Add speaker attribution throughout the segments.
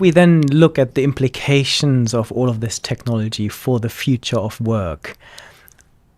Speaker 1: we then look at the implications of all of this technology for the future of work,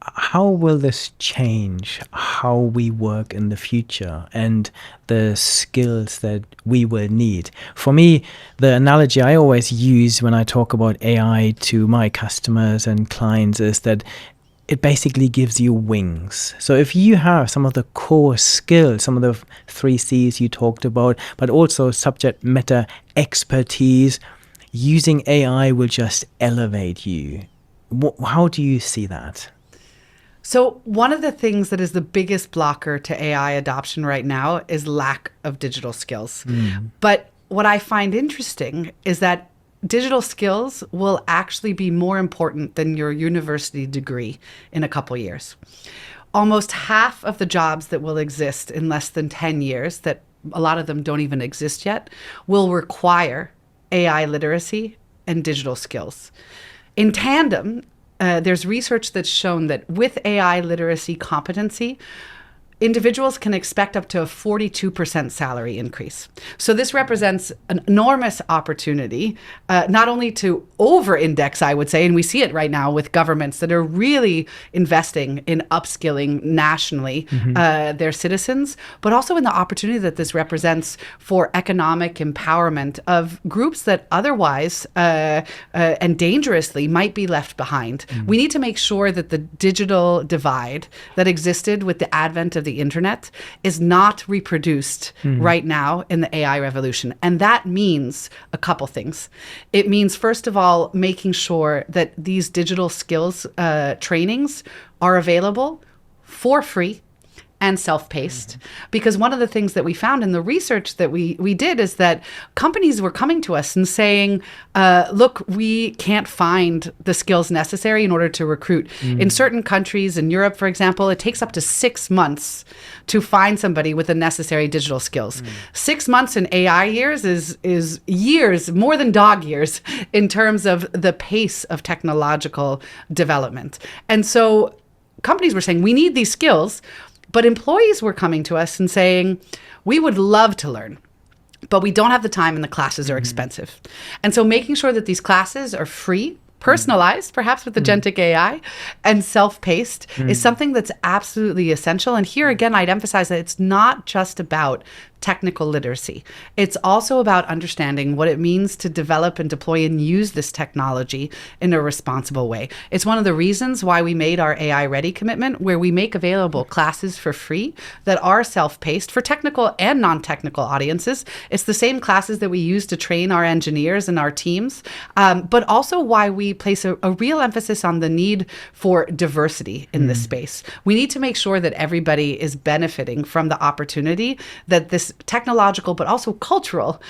Speaker 1: how will this change how we work in the future and the skills that we will need? For me, the analogy I always use when I talk about AI to my customers and clients is that it basically gives you wings. So if you have some of the core skills, some of the 3 C's you talked about, but also subject matter expertise, using AI will just elevate you. How do you see that?
Speaker 2: So one of the things that is the biggest blocker to AI adoption right now is lack of digital skills. But what I find interesting is that digital skills will actually be more important than your university degree in a couple years. Almost half of the jobs that will exist in less than 10 years, that a lot of them don't even exist yet, will require AI literacy and digital skills. In tandem, there's research that's shown that with AI literacy competency, individuals can expect up to a 42% salary increase. So this represents an enormous opportunity, not only to over-index, I would say, and we see it right now with governments that are really investing in upskilling nationally their citizens, but also in the opportunity that this represents for economic empowerment of groups that otherwise and dangerously might be left behind. We need to make sure that the digital divide that existed with the advent of the internet is not reproduced right now in the AI revolution. And that means a couple things. It means, first of all, making sure that these digital skills trainings are available for free and self-paced. Because one of the things that we found in the research that we did is that companies were coming to us and saying, look, we can't find the skills necessary in order to recruit. In certain countries, in Europe, for example, it takes up to 6 months to find somebody with the necessary digital skills. 6 months in AI years is years, more than dog years, in terms of the pace of technological development. And so companies were saying, we need these skills. But employees were coming to us and saying, we would love to learn, but we don't have the time and the classes are expensive. And so making sure that these classes are free, personalized, perhaps with agentic AI, and self-paced is something that's absolutely essential. And here again, I'd emphasize that it's not just about technical literacy. It's also about understanding what it means to develop and deploy and use this technology in a responsible way. It's one of the reasons why we made our AI Ready commitment, where we make available classes for free that are self-paced for technical and non-technical audiences. It's the same classes that we use to train our engineers and our teams, but also why we place a real emphasis on the need for diversity in this space. We need to make sure that everybody is benefiting from the opportunity that this technological but also cultural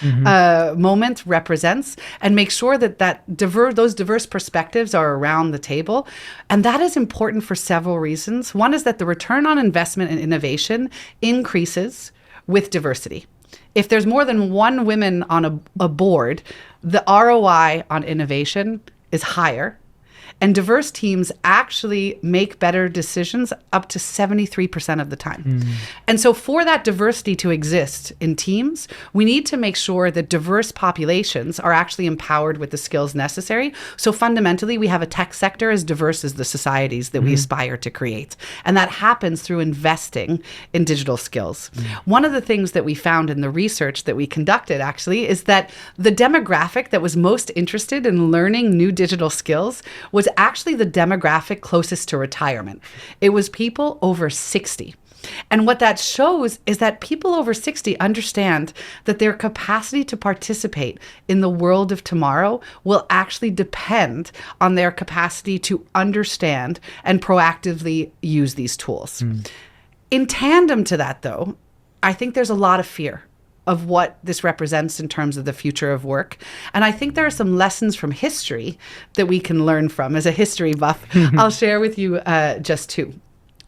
Speaker 2: moment represents, and make sure that those diverse perspectives are around the table. And that is important for several reasons. One is that the return on investment in innovation increases with diversity. If there's more than one woman on a board, the ROI on innovation is higher. And diverse teams actually make better decisions up to 73% of the time. And so for that diversity to exist in teams, we need to make sure that diverse populations are actually empowered with the skills necessary. So fundamentally, we have a tech sector as diverse as the societies that we aspire to create. And that happens through investing in digital skills. One of the things that we found in the research that we conducted actually is that the demographic that was most interested in learning new digital skills was actually the demographic closest to retirement. It was people over 60. And what that shows is that people over 60 understand that their capacity to participate in the world of tomorrow will actually depend on their capacity to understand and proactively use these tools. In tandem to that, though, I think there's a lot of fear of what this represents in terms of the future of work. And I think there are some lessons from history that we can learn from. As a history buff, I'll share with you just two.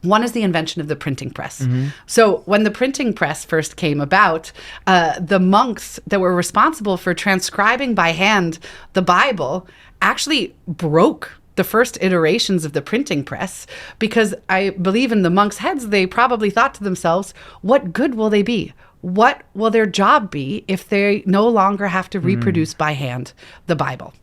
Speaker 2: One is the invention of the printing press. So when the printing press first came about, the monks that were responsible for transcribing by hand the Bible actually broke the first iterations of the printing press, because I believe in the monks' heads, they probably thought to themselves, what good will they be? what will their job be if they no longer have to reproduce by hand the Bible?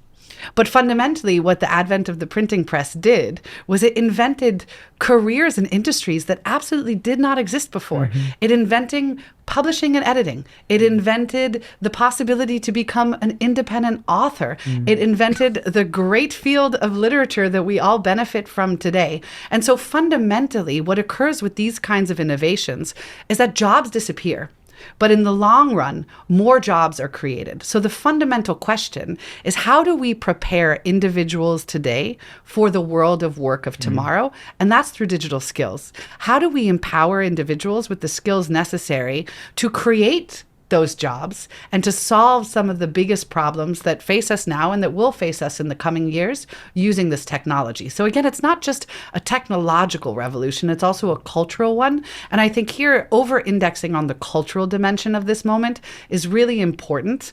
Speaker 2: But fundamentally, what the advent of the printing press did was it invented careers and industries that absolutely did not exist before. It invented publishing and editing. It invented the possibility to become an independent author. It invented the great field of literature that we all benefit from today. And so fundamentally, what occurs with these kinds of innovations is that jobs disappear. But in the long run, more jobs are created. So the fundamental question is, how do we prepare individuals today for the world of work of tomorrow? And that's through digital skills. How do we empower individuals with the skills necessary to create those jobs and to solve some of the biggest problems that face us now and that will face us in the coming years using this technology? So again, it's not just a technological revolution, it's also a cultural one. And I think here, over-indexing on the cultural dimension of this moment is really important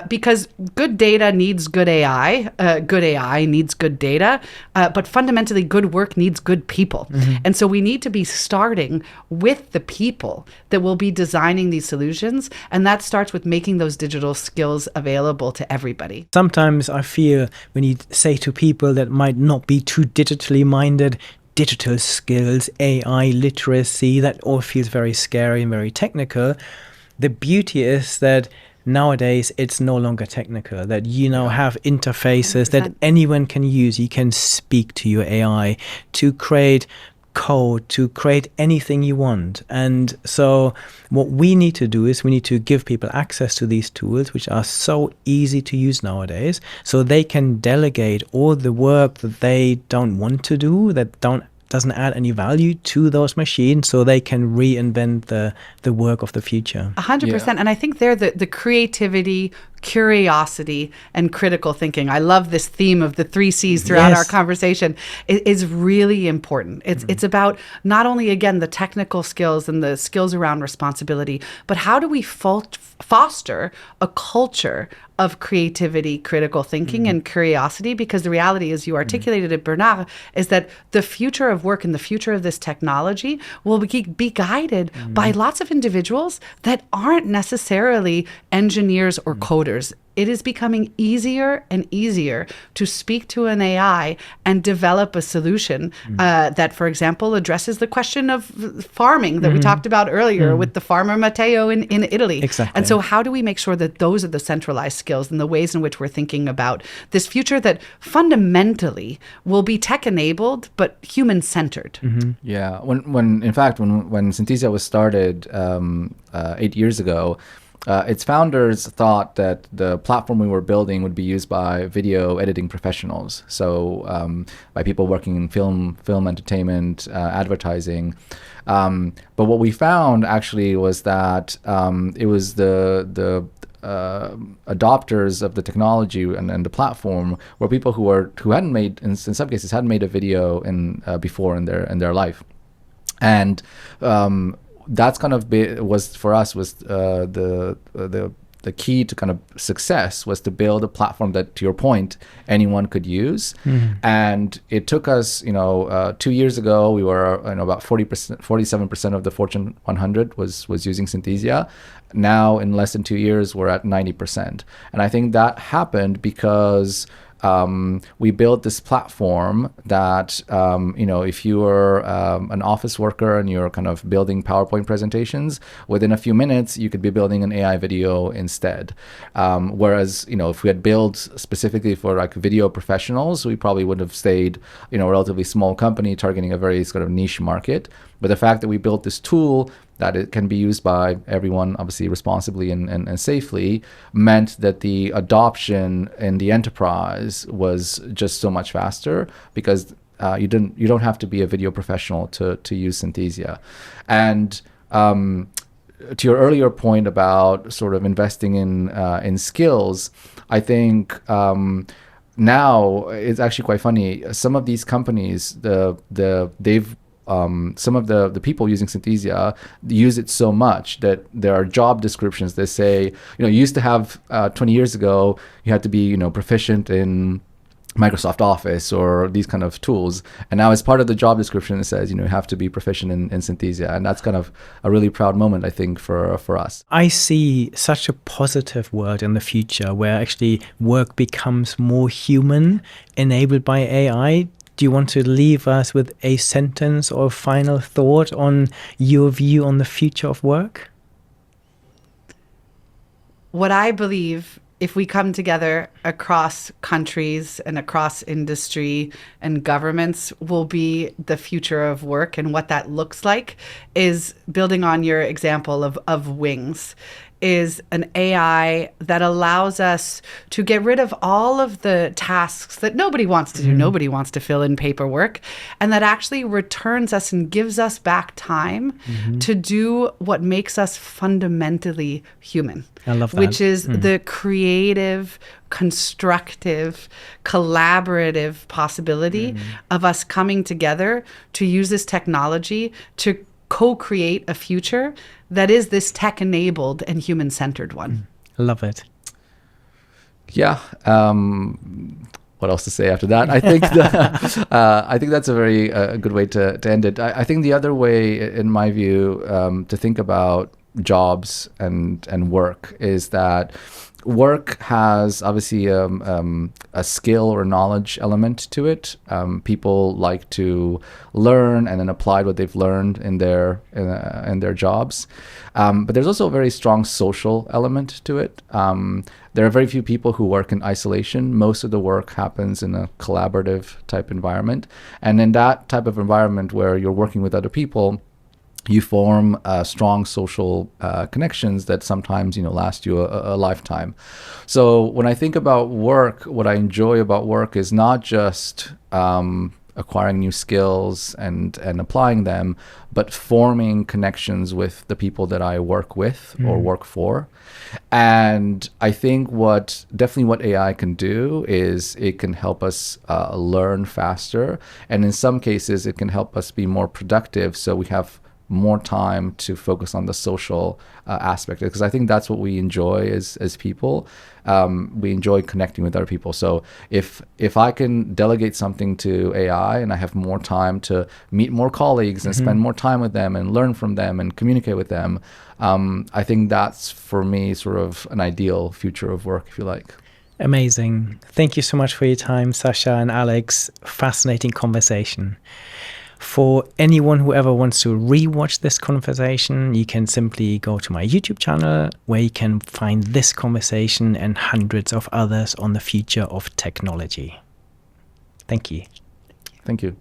Speaker 2: because good data needs good AI, good AI needs good data, but fundamentally good work needs good people. And so we need to be starting with the people that will be designing these solutions. And that starts with making those digital skills available to everybody.
Speaker 1: Sometimes I feel when you say to people that might not be too digitally minded, digital skills, AI literacy, that all feels very scary and very technical. The beauty is that nowadays it's no longer technical, that you now have interfaces 100%. That anyone can use. You can speak to your AI to create code, to create anything you want. And so what we need to do is we need to give people access to these tools, which are so easy to use nowadays, so they can delegate all the work that they don't want to do, that doesn't add any value to those machines, so they can reinvent the work of the future.
Speaker 2: 100%. And I think there the creativity, curiosity, and critical thinking, I love this theme of the 3 C's throughout our conversation, is really important. It's about not only, again, the technical skills and the skills around responsibility, but how do we foster a culture of creativity, critical thinking, and curiosity? Because the reality, as you articulated it, Bernard, is that the future of work and the future of this technology will be guided by lots of individuals that aren't necessarily engineers or coders. It is becoming easier and easier to speak to an AI and develop a solution that, for example, addresses the question of farming that we talked about earlier with the farmer Matteo in Italy.
Speaker 1: Exactly.
Speaker 2: And so how do we make sure that those are the centralized skills and the ways in which we're thinking about this future that fundamentally will be tech-enabled but human-centered?
Speaker 3: Yeah. When in fact, when Synthesia was started 8 years ago, its founders thought that the platform we were building would be used by video editing professionals, so by people working in film entertainment, advertising. But what we found actually was that it was the adopters of the technology and the platform were people who hadn't made, in some cases, hadn't made a video before in their life, and that's kind of was for us was the key to kind of success, was to build a platform that, to your point, anyone could use. And it took us, 2 years ago, we were about 47% of the Fortune 100 was using Synthesia. Now, in less than 2 years, we're at 90%. And I think that happened because we built this platform that, if you were an office worker and you're kind of building PowerPoint presentations, within a few minutes, you could be building an AI video instead. Whereas, if we had built specifically for like video professionals, we probably would have stayed, a relatively small company targeting a very sort of niche market. But the fact that we built this tool that it can be used by everyone, obviously responsibly and safely, meant that the adoption in the enterprise was just so much faster, because you don't have to be a video professional to use Synthesia. And to your earlier point about sort of investing in skills, I think now it's actually quite funny. Some of these companies, some of the people using Synthesia use it so much that there are job descriptions that say, you used to have 20 years ago, you had to be, proficient in Microsoft Office or these kind of tools. And now as part of the job description, it says, you have to be proficient in Synthesia. And that's kind of a really proud moment, I think, for us.
Speaker 1: I see such a positive world in the future where actually work becomes more human, enabled by AI. Do you want to leave us with a sentence or final thought on your view on the future of work?
Speaker 2: What I believe, if we come together across countries and across industry and governments, will be the future of work. And what that looks like is, building on your example of wings, is an AI that allows us to get rid of all of the tasks that nobody wants to do. Nobody wants to fill in paperwork, and that actually returns us and gives us back time to do what makes us fundamentally human.
Speaker 1: I love that.
Speaker 2: Which is the creative, constructive, collaborative possibility of us coming together to use this technology to co-create a future that is this tech-enabled and human-centered one.
Speaker 1: Love it.
Speaker 3: Yeah. What else to say after that? I think I think that's a very good way to end it. I think the other way, in my view, to think about jobs and work is that work has obviously a skill or knowledge element to it. People like to learn and then apply what they've learned in their jobs. But there's also a very strong social element to it. There are very few people who work in isolation. Most of the work happens in a collaborative type environment. And in that type of environment where you're working with other people, you form strong social connections that sometimes last you a lifetime. So when I think about work, what I enjoy about work is not just acquiring new skills and applying them, but forming connections with the people that I work with or work for. And I think what AI can do is it can help us learn faster, and in some cases it can help us be more productive, so we have more time to focus on the social aspect, because I think that's what we enjoy as people. We enjoy connecting with other people. So if I can delegate something to AI and I have more time to meet more colleagues and spend more time with them and learn from them and communicate with them, I think that's, for me, sort of an ideal future of work, if you like.
Speaker 1: Amazing. Thank you so much for your time, Sasha and Alex. Fascinating conversation. For anyone who ever wants to rewatch this conversation, you can simply go to my YouTube channel, where you can find this conversation and hundreds of others on the future of technology. Thank you.
Speaker 3: Thank you.